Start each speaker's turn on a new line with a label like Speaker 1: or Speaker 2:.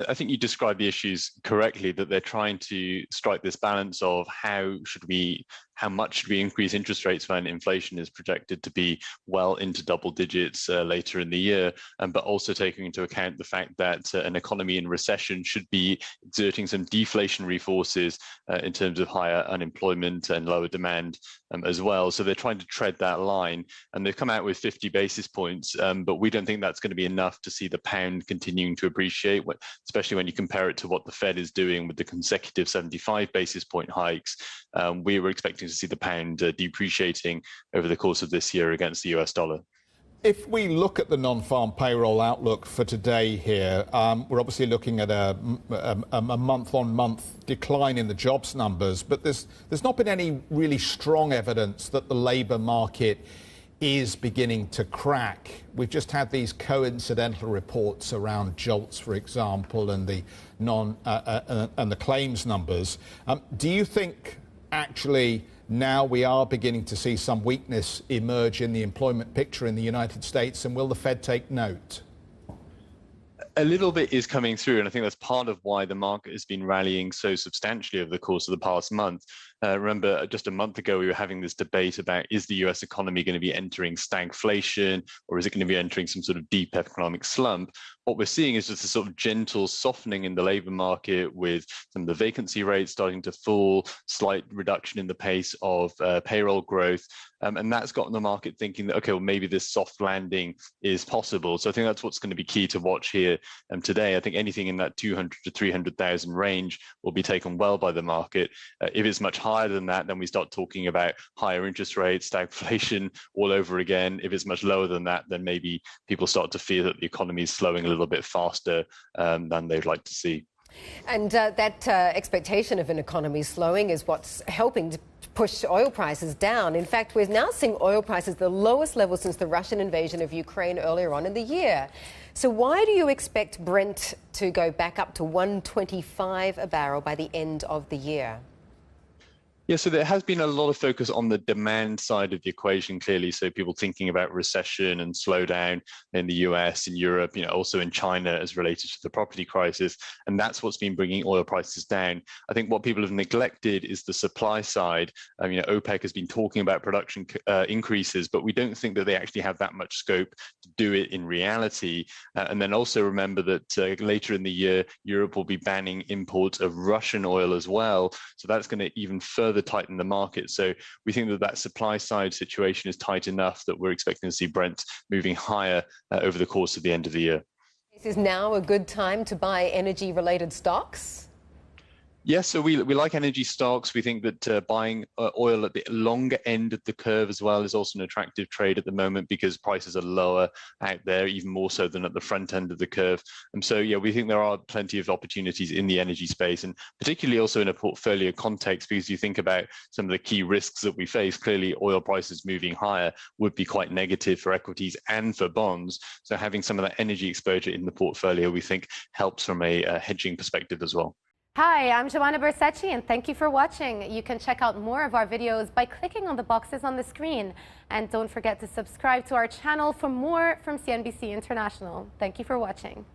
Speaker 1: I think you described the issues correctly, that they're trying to strike this balance of how much should we increase interest rates when inflation is projected to be well into double digits later in the year, but also taking into account the fact that an economy in recession should be exerting some deflationary forces in terms of higher unemployment and lower demand as well. So they're trying to tread that line, and they've come out with 50 basis points, but we don't think that's going to be enough to see the pound continuing to appreciate, especially when you compare it to what the Fed is doing with the consecutive 75 basis point hikes. We were expecting to see the pound depreciating over the course of this year against the US dollar.
Speaker 2: If we look at the non-farm payroll outlook for today here, we're obviously looking at a month-on-month decline in the jobs numbers, but there's not been any really strong evidence that the labour market is beginning to crack. We've just had these coincidental reports around JOLTS, for example, and the claims numbers. Do you think actually now we are beginning to see some weakness emerge in the employment picture in the United States, and will the Fed take note?
Speaker 1: A little bit is coming through, and I think that's part of why the market has been rallying so substantially over the course of the past month. Remember, just a month ago, we were having this debate about, is the US economy going to be entering stagflation, or is it going to be entering some sort of deep economic slump? What we're seeing is just a sort of gentle softening in the labour market, with some of the vacancy rates starting to fall, slight reduction in the pace of payroll growth. And that's gotten the market thinking that, okay, well, maybe this soft landing is possible. So I think that's what's going to be key to watch here today. I think anything in that 200 to 300,000 range will be taken well by the market. If it's much higher than that, then we start talking about higher interest rates, stagflation all over again. If it's much lower than that, then maybe people start to fear that the economy is slowing a little bit faster than they'd like to see.
Speaker 3: And that expectation of an economy slowing is what's helping to push oil prices down. In fact, we're now seeing oil prices the lowest level since the Russian invasion of Ukraine earlier on in the year. So why do you expect Brent to go back up to 125 a barrel by the end of the year?
Speaker 1: Yeah, so there has been a lot of focus on the demand side of the equation, clearly. So people thinking about recession and slowdown in the US, in Europe, also in China as related to the property crisis. And that's what's been bringing oil prices down. I think what people have neglected is the supply side. OPEC has been talking about production increases, but we don't think that they actually have that much scope to do it in reality. And then also remember that later in the year, Europe will be banning imports of Russian oil as well. So that's going to even further tighten the market. So we think that supply side situation is tight enough that we're expecting to see Brent moving higher over the course of the end of the year.
Speaker 3: Is now a good time to buy energy related stocks?
Speaker 1: Yes, so we like energy stocks. We think that buying oil at the longer end of the curve as well is also an attractive trade at the moment, because prices are lower out there, even more so than at the front end of the curve. And so, yeah, we think there are plenty of opportunities in the energy space, and particularly also in a portfolio context, because you think about some of the key risks that we face. Clearly, oil prices moving higher would be quite negative for equities and for bonds. So having some of that energy exposure in the portfolio, we think, helps from a hedging perspective as well.
Speaker 4: Hi, I'm Joanna Bersecci, and thank you for watching. You can check out more of our videos by clicking on the boxes on the screen. And don't forget to subscribe to our channel for more from CNBC International. Thank you for watching.